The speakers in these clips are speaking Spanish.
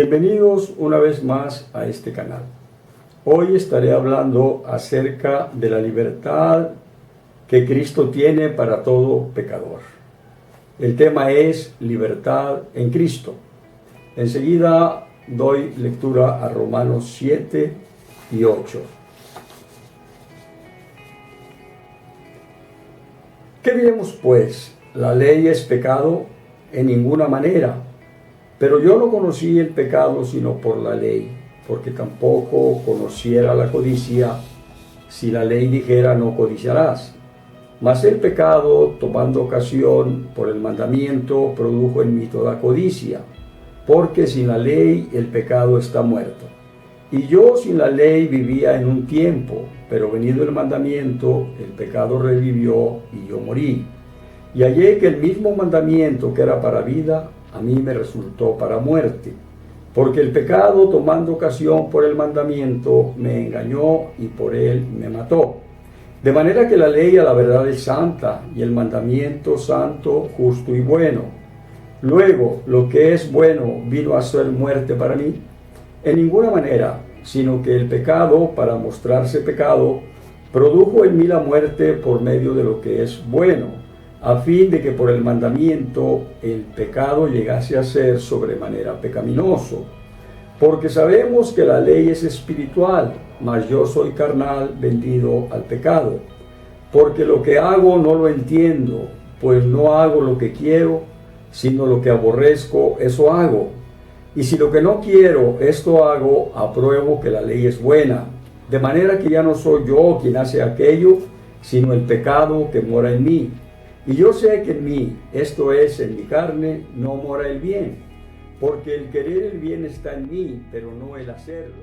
Bienvenidos una vez más a este canal. Hoy estaré hablando acerca de la libertad que Cristo tiene para todo pecador. El tema es libertad en Cristo. Enseguida doy lectura a Romanos 7 y 8. ¿Qué diremos pues? ¿La ley es pecado? En ninguna manera. Pero yo no conocí el pecado sino por la ley, porque tampoco conociera la codicia si la ley dijera no codiciarás. Mas el pecado, tomando ocasión por el mandamiento, produjo en mí toda codicia, porque sin la ley el pecado está muerto. Y yo sin la ley vivía en un tiempo, pero venido el mandamiento, el pecado revivió y yo morí. Y hallé que el mismo mandamiento que era para vida, a mí me resultó para muerte, porque el pecado, tomando ocasión por el mandamiento, me engañó y por él me mató. De manera que la ley a la verdad es santa, y el mandamiento santo, justo y bueno. Luego, lo que es bueno vino a ser muerte para mí. En ninguna manera, sino que el pecado, para mostrarse pecado, produjo en mí la muerte por medio de lo que es bueno, a fin de que por el mandamiento el pecado llegase a ser sobremanera pecaminoso. Porque sabemos que la ley es espiritual, mas yo soy carnal, vendido al pecado. Porque lo que hago no lo entiendo, pues no hago lo que quiero, sino lo que aborrezco, eso hago. Y si lo que no quiero, esto hago, apruebo que la ley es buena. De manera que ya no soy yo quien hace aquello, sino el pecado que mora en mí. Y yo sé que en mí, esto es, en mi carne, no mora el bien, porque el querer el bien está en mí, pero no el hacerlo.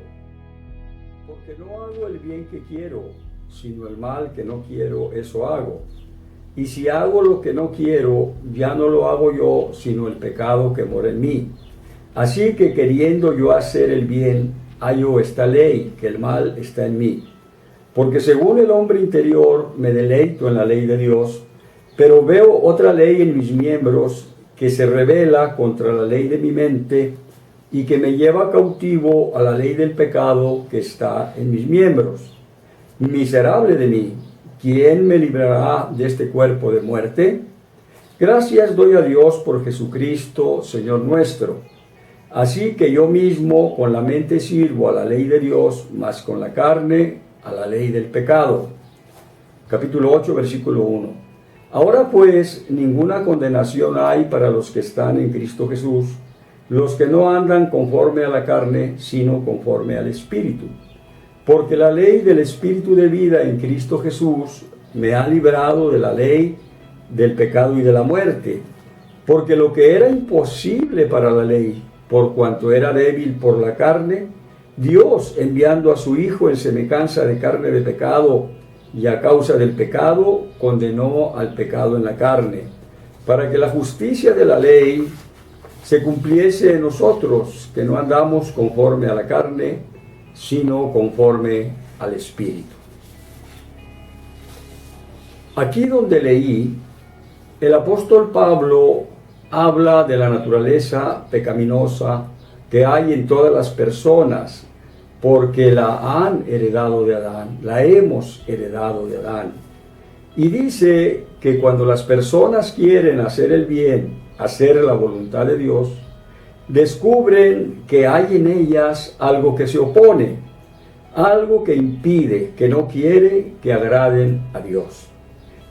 Porque no hago el bien que quiero, sino el mal que no quiero, eso hago. Y si hago lo que no quiero, ya no lo hago yo, sino el pecado que mora en mí. Así que queriendo yo hacer el bien, hallo esta ley, que el mal está en mí. Porque según el hombre interior, me deleito en la ley de Dios, pero veo otra ley en mis miembros que se rebela contra la ley de mi mente y que me lleva cautivo a la ley del pecado que está en mis miembros. Miserable de mí, ¿quién me librará de este cuerpo de muerte? Gracias doy a Dios por Jesucristo, Señor nuestro. Así que yo mismo con la mente sirvo a la ley de Dios, mas con la carne a la ley del pecado. Capítulo 8, versículo 1. Ahora pues, ninguna condenación hay para los que están en Cristo Jesús, los que no andan conforme a la carne, sino conforme al Espíritu. Porque la ley del Espíritu de vida en Cristo Jesús me ha librado de la ley del pecado y de la muerte. Porque lo que era imposible para la ley, por cuanto era débil por la carne, Dios, enviando a su Hijo en semejanza de carne de pecado, y a causa del pecado condenó al pecado en la carne, para que la justicia de la ley se cumpliese en nosotros, que no andamos conforme a la carne, sino conforme al Espíritu. Aquí donde leí, el apóstol Pablo habla de la naturaleza pecaminosa que hay en todas las personas, porque la han heredado de Adán, la hemos heredado de Adán. Y dice que cuando las personas quieren hacer el bien, hacer la voluntad de Dios, descubren que hay en ellas algo que se opone, algo que impide, que no quiere que agraden a Dios.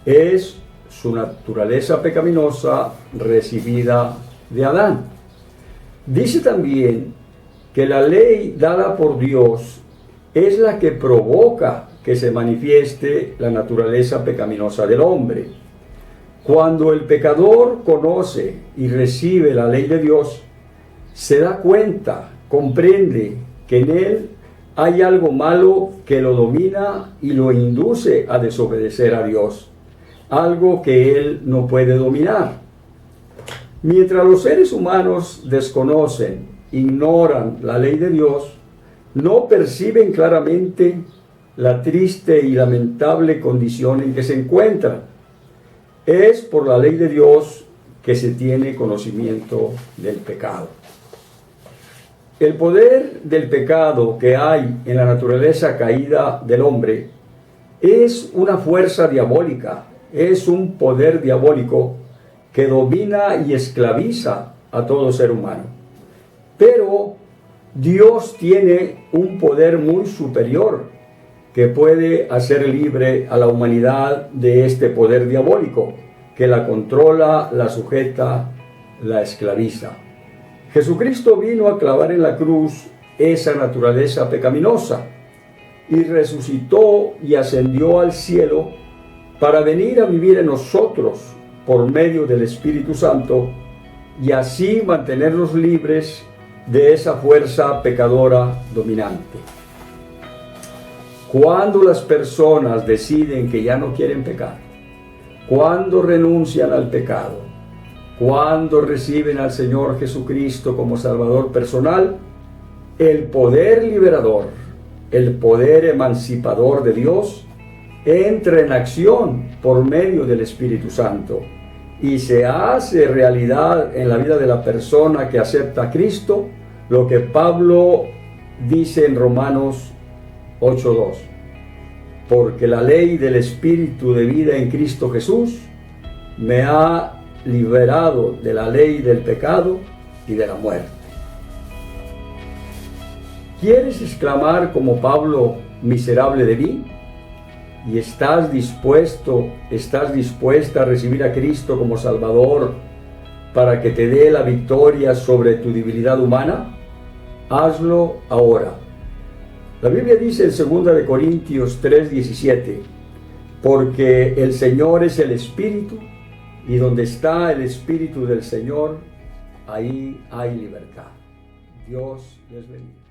Es su naturaleza pecaminosa recibida de Adán. Dice también que la ley dada por Dios es la que provoca que se manifieste la naturaleza pecaminosa del hombre. Cuando el pecador conoce y recibe la ley de Dios, se da cuenta, comprende que en él hay algo malo que lo domina y lo induce a desobedecer a Dios, algo que él no puede dominar. Mientras los seres humanos desconocen, ignoran la ley de Dios, no perciben claramente la triste y lamentable condición en que se encuentran. Es por la ley de Dios que se tiene conocimiento del pecado. El poder del pecado que hay en la naturaleza caída del hombre es una fuerza diabólica, es un poder diabólico que domina y esclaviza a todo ser humano. Pero Dios tiene un poder muy superior que puede hacer libre a la humanidad de este poder diabólico, que la controla, la sujeta, la esclaviza. Jesucristo vino a clavar en la cruz esa naturaleza pecaminosa y resucitó y ascendió al cielo para venir a vivir en nosotros por medio del Espíritu Santo y así mantenernos libres de esa fuerza pecadora dominante. Cuando las personas deciden que ya no quieren pecar, cuando renuncian al pecado, cuando reciben al Señor Jesucristo como Salvador personal, el poder liberador, el poder emancipador de Dios entra en acción por medio del Espíritu Santo y se hace realidad en la vida de la persona que acepta a Cristo, lo que Pablo dice en Romanos 8:2. Porque la ley del Espíritu de vida en Cristo Jesús me ha liberado de la ley del pecado y de la muerte. ¿Quieres exclamar como Pablo, miserable de mí? ¿Y estás dispuesta a recibir a Cristo como Salvador para que te dé la victoria sobre tu debilidad humana? Hazlo ahora. La Biblia dice en 2 Corintios 3:17, porque el Señor es el Espíritu, y donde está el Espíritu del Señor, ahí hay libertad. Dios les bendiga.